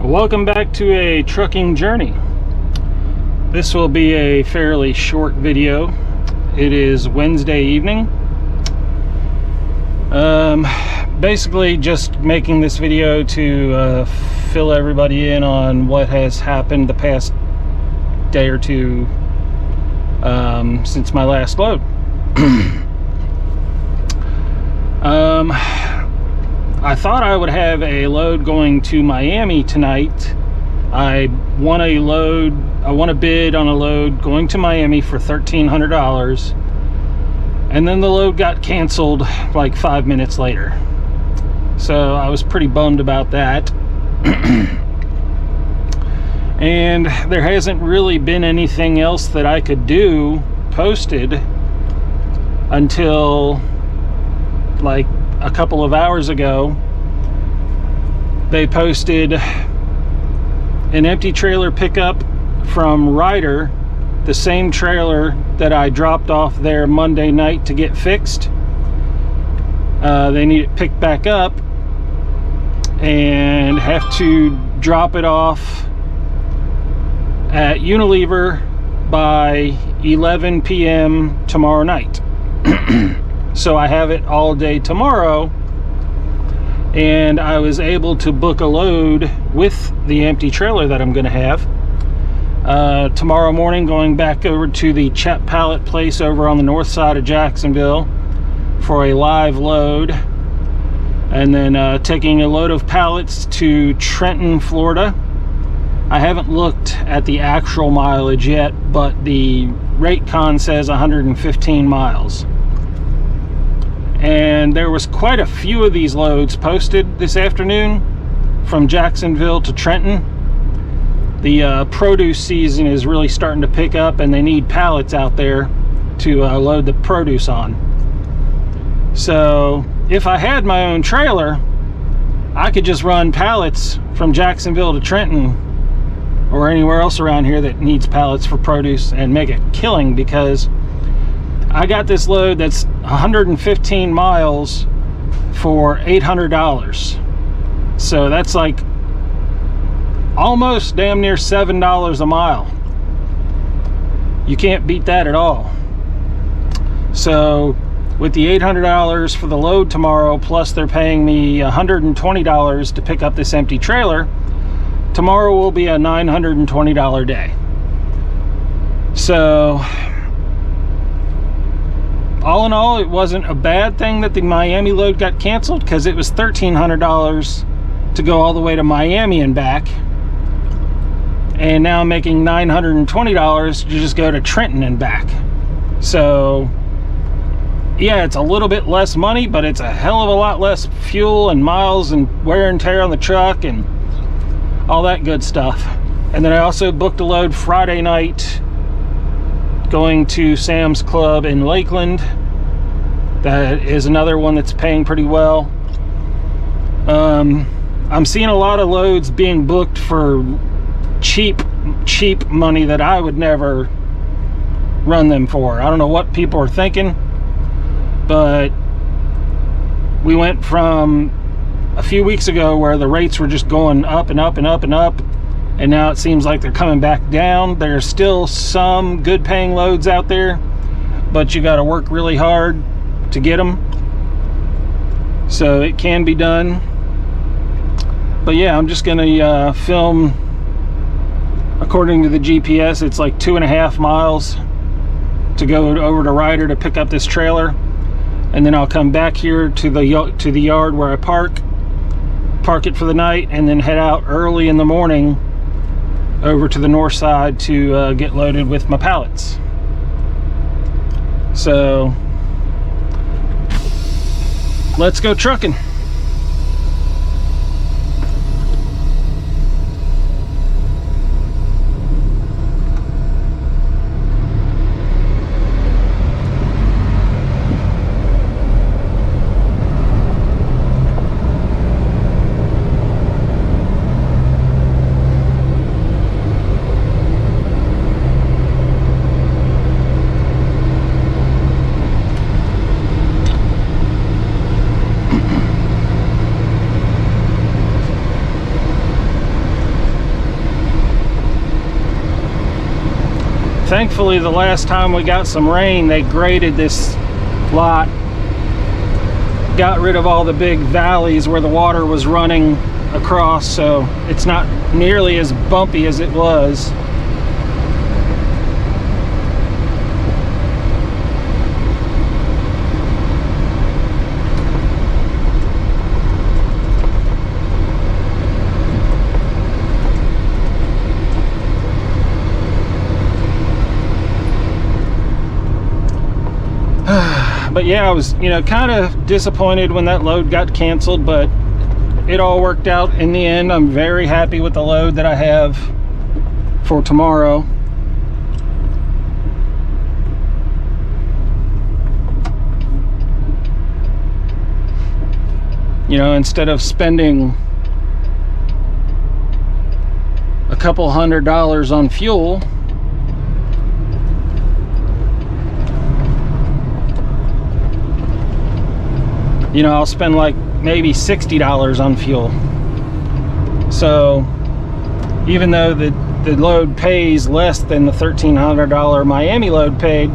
Welcome back to a trucking journey. This will be a fairly short video. It is Wednesday evening. Basically just making this video to fill everybody in on what has happened the past day or two since my last load. I thought I would have a load going to Miami tonight. I won a bid on a load going to Miami for $1,300, and then the load got canceled like 5 minutes later. So I was pretty bummed about that. And there hasn't really been anything else that I could do posted until like a couple of hours ago. They posted an empty trailer pickup from Ryder, the same trailer that I dropped off there Monday night to get fixed. They need it picked back up and have to drop it off at Unilever by 11 p.m. tomorrow night. So I have it all day tomorrow, and I was able to book a load with the empty trailer that I'm going to have tomorrow morning, going back over to the Chet Pallet place over on the north side of Jacksonville for a live load, and then taking a load of pallets to Trenton, Florida. I haven't looked at the actual mileage yet, but the Rate-Con says 115 miles. And there was quite a few of these loads posted this afternoon from Jacksonville to Trenton. The produce season is really starting to pick up, and they need pallets out there to load the produce on. So if I had my own trailer, I could just run pallets from Jacksonville to Trenton or anywhere else around here that needs pallets for produce and make a killing, because I got this load that's 115 miles for $800. So that's like almost damn near $7 a mile. You can't beat that at all. So with the $800 for the load tomorrow, plus they're paying me $120 to pick up this empty trailer, tomorrow will be a $920 day. So all in all, it wasn't a bad thing that the Miami load got canceled, because it was $1,300 to go all the way to Miami and back, and now I'm making $920 to just go to Trenton and back. So yeah, it's a little bit less money, but it's a hell of a lot less fuel and miles and wear and tear on the truck and all that good stuff. And then I also booked a load Friday night going to Sam's Club in Lakeland. That is another one that's paying pretty well. I'm seeing a lot of loads being booked for cheap money that I would never run them for. I don't know what people are thinking, but we went from a few weeks ago where the rates were just going up and up and up and up, and now it seems like they're coming back down. There's still some good paying loads out there, but you got to work really hard to get them. So it can be done. But yeah, I'm just gonna film according to the GPS. It's like 2.5 miles to go over to Ryder to pick up this trailer, and then I'll come back here to the yard where I park it for the night, and then head out early in the morning over to the north side to get loaded with my pallets. So let's go trucking. Thankfully, the last time we got some rain, they graded this lot, got rid of all the big valleys where the water was running across, so it's not nearly as bumpy as it was. But yeah, I was, kind of disappointed when that load got canceled, but it all worked out in the end. I'm very happy with the load that I have for tomorrow. Instead of spending a couple $100 on fuel, I'll spend like maybe $60 on fuel. So even though the load pays less than the $1,300 Miami load paid,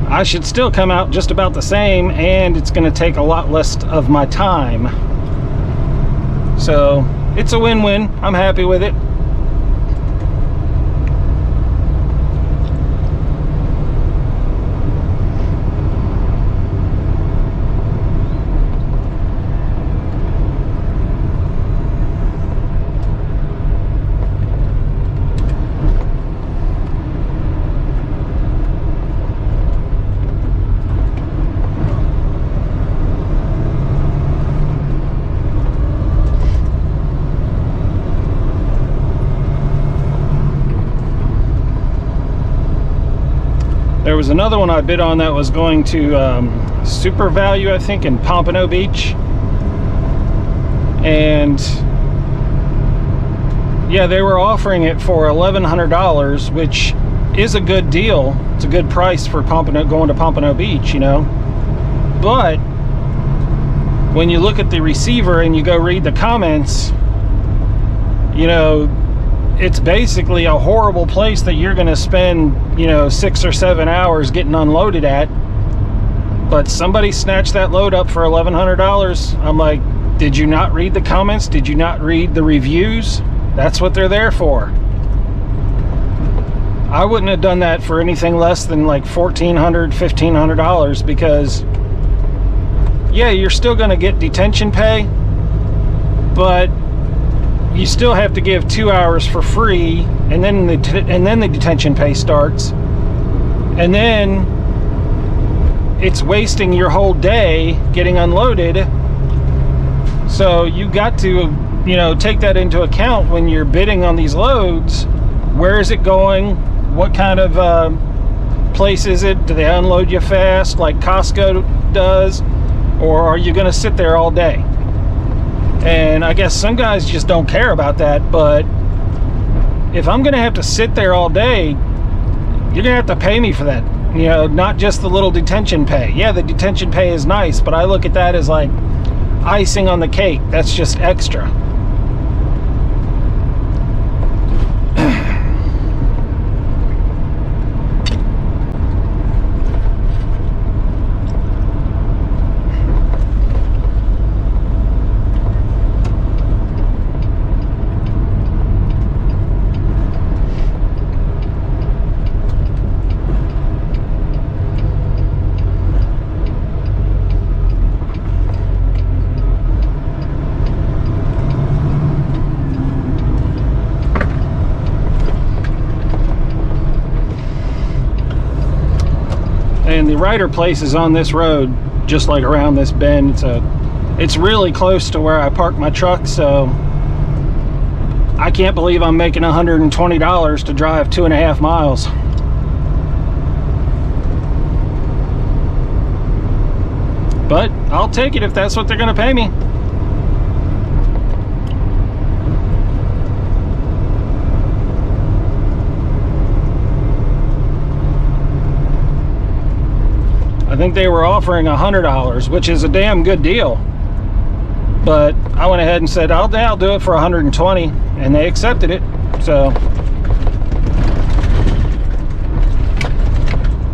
I should still come out just about the same, and it's going to take a lot less of my time. So it's a win-win. I'm happy with it. There was another one I bid on that was going to Super Value, I think, in Pompano Beach. And yeah, they were offering it for $1,100, which is a good deal. It's a good price for going to Pompano Beach, But when you look at the receiver and you go read the comments, it's basically a horrible place that you're going to spend 6 or 7 hours getting unloaded at. But somebody snatched that load up for $1,100. I'm like, did you not read the comments? Did you not read the reviews? That's what they're there for. I wouldn't have done that for anything less than like $1,400, $1,500, because yeah, you're still going to get detention pay, but you still have to give 2 hours for free, and then the detention pay starts, and then it's wasting your whole day getting unloaded. So you got to take that into account when you're bidding on these loads. Where is it going? What kind of place is it? Do they unload you fast like Costco does, or are you going to sit there all day? And I guess some guys just don't care about that, but if I'm going to have to sit there all day, you're going to have to pay me for that. Not just the little detention pay. Yeah, the detention pay is nice, but I look at that as like icing on the cake. That's just extra. And the Ryder place is on this road, just like around this bend. It's really close to where I park my truck, so I can't believe I'm making $120 to drive 2.5 miles. But I'll take it if that's what they're going to pay me. I think they were offering $100, which is a damn good deal. But I went ahead and said, I'll do it for $120, and they accepted it. So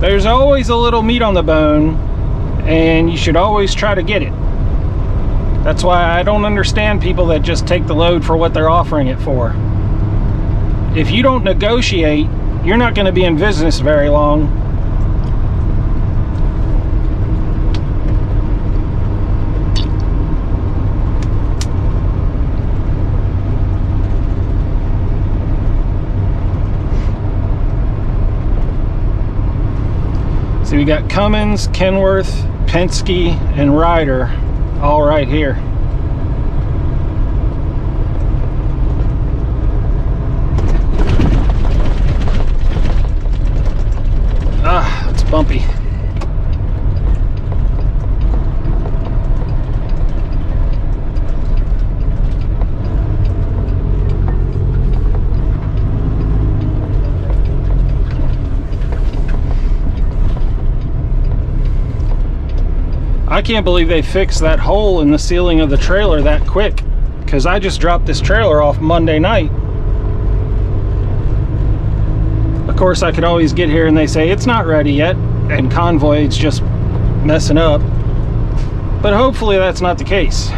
There's always a little meat on the bone, and you should always try to get it. That's why I don't understand people that just take the load for what they're offering it for. If you don't negotiate, you're not going to be in business very long. So we got Cummins, Kenworth, Penske, and Ryder all right here. Ah, it's bumpy. I can't believe they fixed that hole in the ceiling of the trailer that quick, because I just dropped this trailer off Monday night. Of course, I could always get here and they say it's not ready yet, and Convoy's just messing up. But hopefully that's not the case.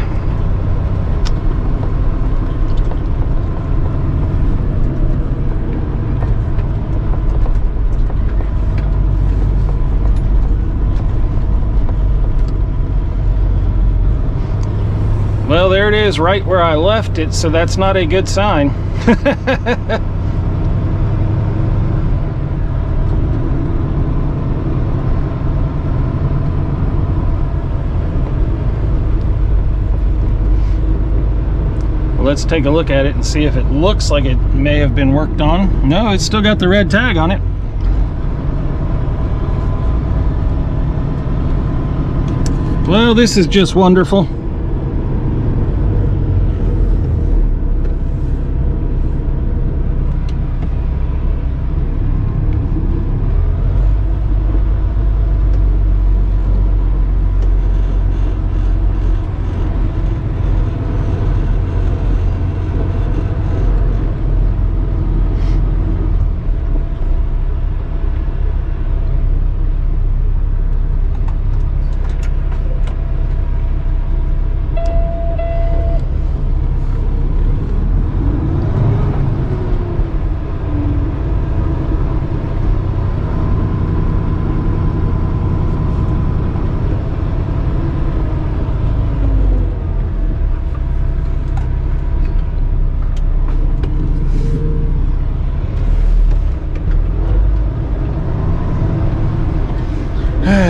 Well, there it is, right where I left it, so that's not a good sign. Well, let's take a look at it and see if it looks like it may have been worked on. No, it's still got the red tag on it. Well, this is just wonderful.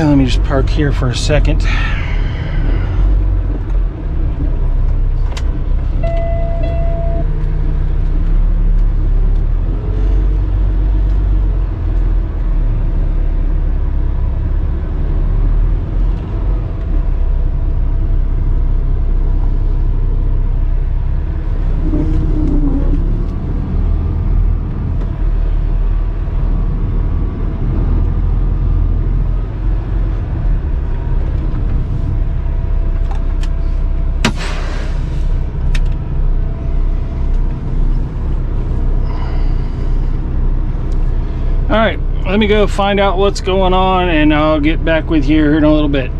Let me just park here for a second. All right, let me go find out what's going on, and I'll get back with you in a little bit.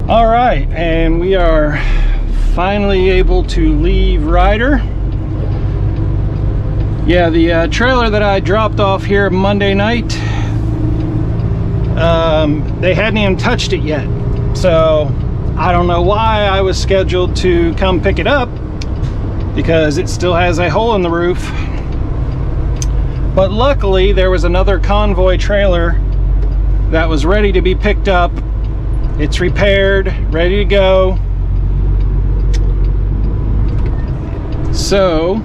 All right, and we are finally able to leave Ryder. Yeah, the trailer that I dropped off here Monday night, they hadn't even touched it yet. So I don't know why I was scheduled to come pick it up, because it still has a hole in the roof. But luckily there was another Convoy trailer that was ready to be picked up. It's repaired, ready to go. So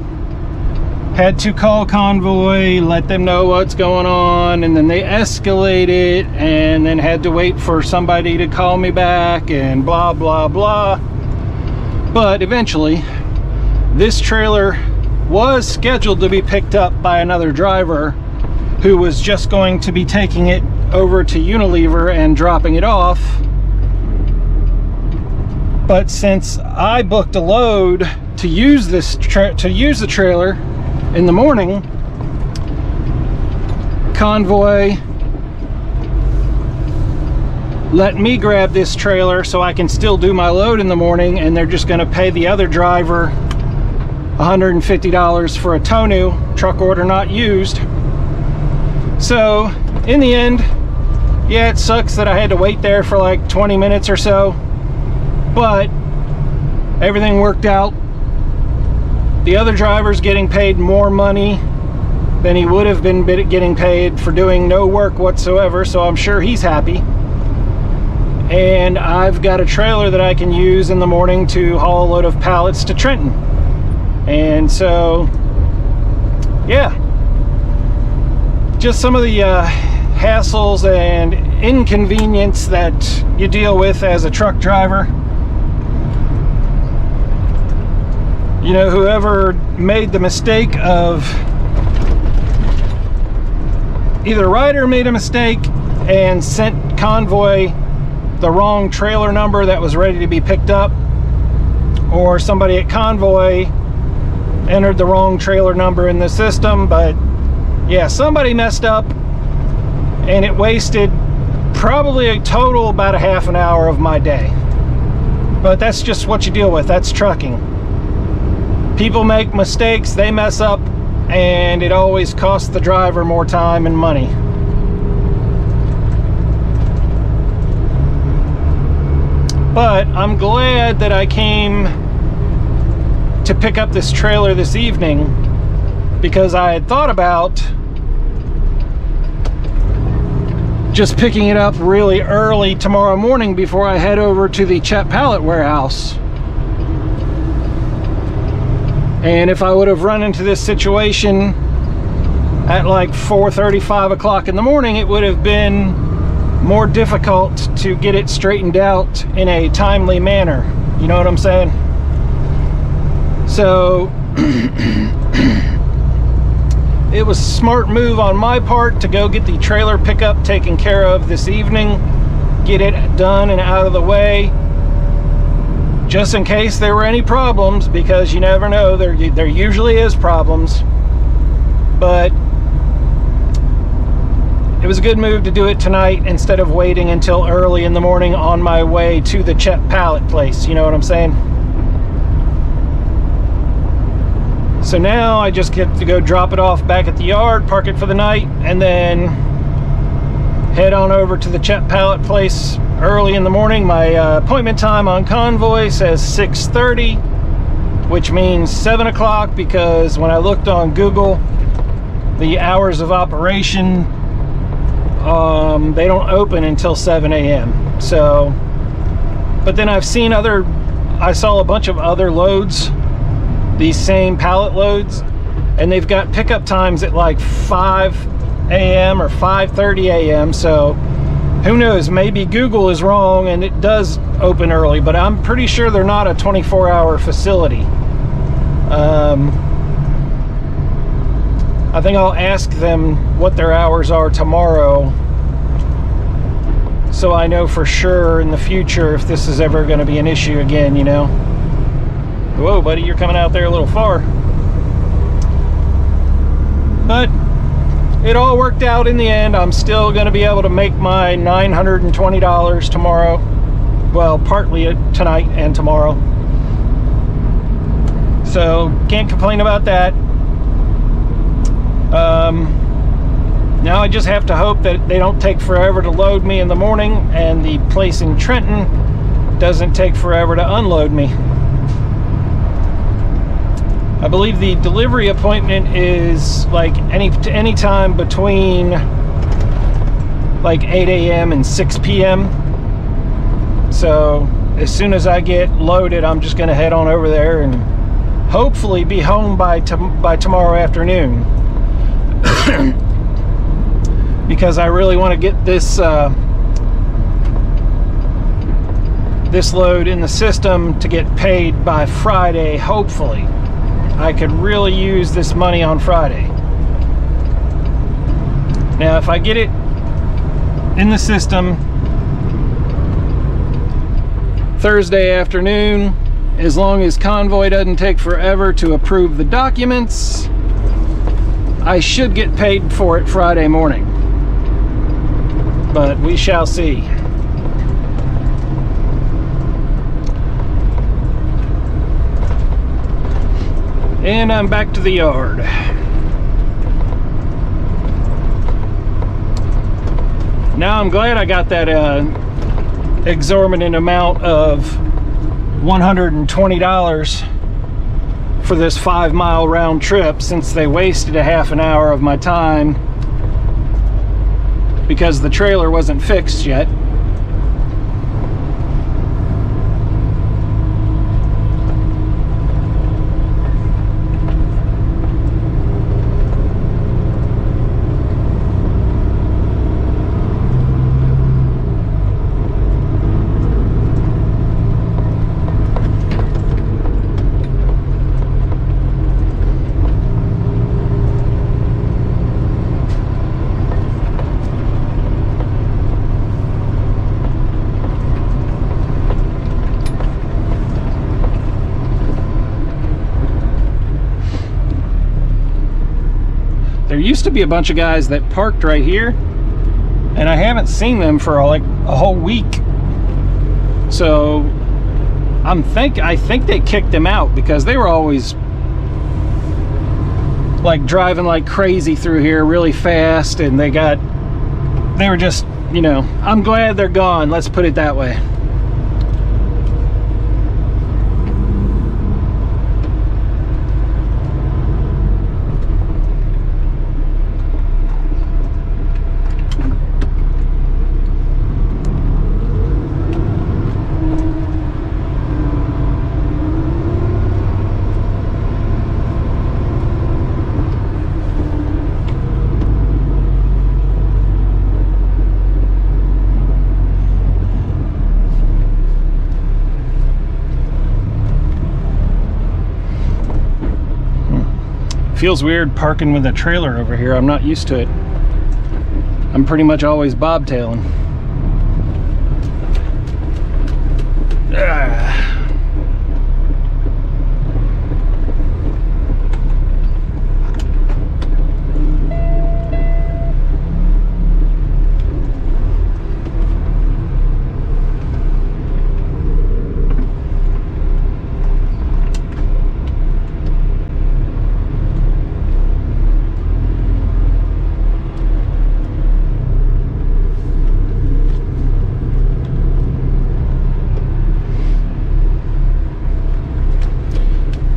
had to call Convoy, let them know what's going on, and then they escalate it, and then had to wait for somebody to call me back, and blah blah blah. But eventually this trailer was scheduled to be picked up by another driver who was just going to be taking it over to Unilever and dropping it off. But since I booked a load to use the trailer in the morning, Convoy let me grab this trailer so I can still do my load in the morning, and they're just going to pay the other driver $150 for a tow new, truck order not used. So in the end, yeah, it sucks that I had to wait there for like 20 minutes or so, but everything worked out. The other driver's getting paid more money than he would have been getting paid for doing no work whatsoever, so I'm sure he's happy. And I've got a trailer that I can use in the morning to haul a load of pallets to Trenton. And so, yeah, just some of the hassles and inconvenience that you deal with as a truck driver. You know, whoever made the mistake of, either Ryder made a mistake and sent Convoy the wrong trailer number that was ready to be picked up, or somebody at Convoy entered the wrong trailer number in the system. But yeah, somebody messed up, and it wasted probably a total about a half an hour of my day. But that's just what you deal with. That's trucking. People make mistakes, they mess up, and it always costs the driver more time and money. But I'm glad that I came to pick up this trailer this evening, because I had thought about just picking it up really early tomorrow morning before I head over to the Chet Pallet warehouse. And if I would have run into this situation at like 4:30, 5 o'clock in the morning, it would have been more difficult to get it straightened out in a timely manner. You know what I'm saying? So it was a smart move on my part to go get the trailer pickup taken care of this evening, get it done and out of the way, just in case there were any problems, because you never know, there usually is problems. But it was a good move to do it tonight instead of waiting until early in the morning on my way to the Chet Pallet place. You know what I'm saying? So now I just get to go drop it off back at the yard, park it for the night, and then head on over to the Chet Pallet place early in the morning. My appointment time on Convoy says 6:30, which means 7 o'clock, because when I looked on Google, the hours of operation, they don't open until 7 a.m. So, but then I saw a bunch of other loads, these same pallet loads, and they've got pickup times at like 5 a.m. or 5:30 a.m. So who knows, maybe Google is wrong and it does open early, but I'm pretty sure they're not a 24-hour facility. I think I'll ask them what their hours are tomorrow, so I know for sure in the future if this is ever going to be an issue again, you know. Whoa, buddy, you're coming out there a little far. But it all worked out in the end. I'm still going to be able to make my $920 tomorrow. Well, partly tonight and tomorrow. So, can't complain about that. Now I just have to hope that they don't take forever to load me in the morning, and the place in Trenton doesn't take forever to unload me. I believe the delivery appointment is like any time between like 8 a.m. and 6 p.m. So as soon as I get loaded, I'm just going to head on over there and hopefully be home by tomorrow afternoon. Because I really want to get this this load in the system to get paid by Friday, hopefully. I could really use this money on Friday. Now, if I get it in the system Thursday afternoon, as long as Convoy doesn't take forever to approve the documents, I should get paid for it Friday morning. but we shall see. And I'm back to the yard. Now I'm glad I got that exorbitant amount of $120 for this 5-mile round trip, since they wasted a half an hour of my time because the trailer wasn't fixed yet. There used to be a bunch of guys that parked right here, and I haven't seen them for like a whole week. So I think they kicked them out because they were always like driving like crazy through here really fast, and they were just, you know, I'm glad they're gone, let's put it that way. Feels weird parking with a trailer over here. I'm not used to it. I'm pretty much always bobtailing.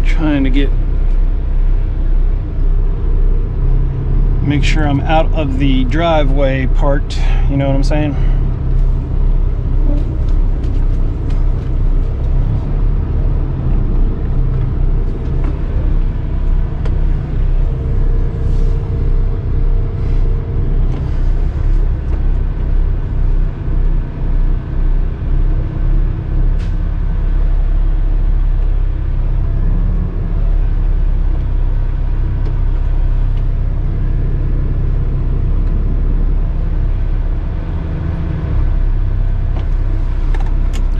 Trying to make sure I'm out of the driveway part, you know what I'm saying?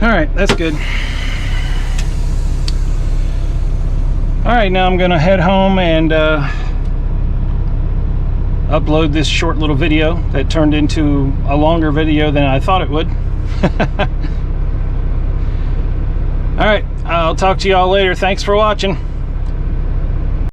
Alright, that's good. Alright, now I'm gonna head home and upload this short little video that turned into a longer video than I thought it would. Alright, I'll talk to y'all later. Thanks for watching.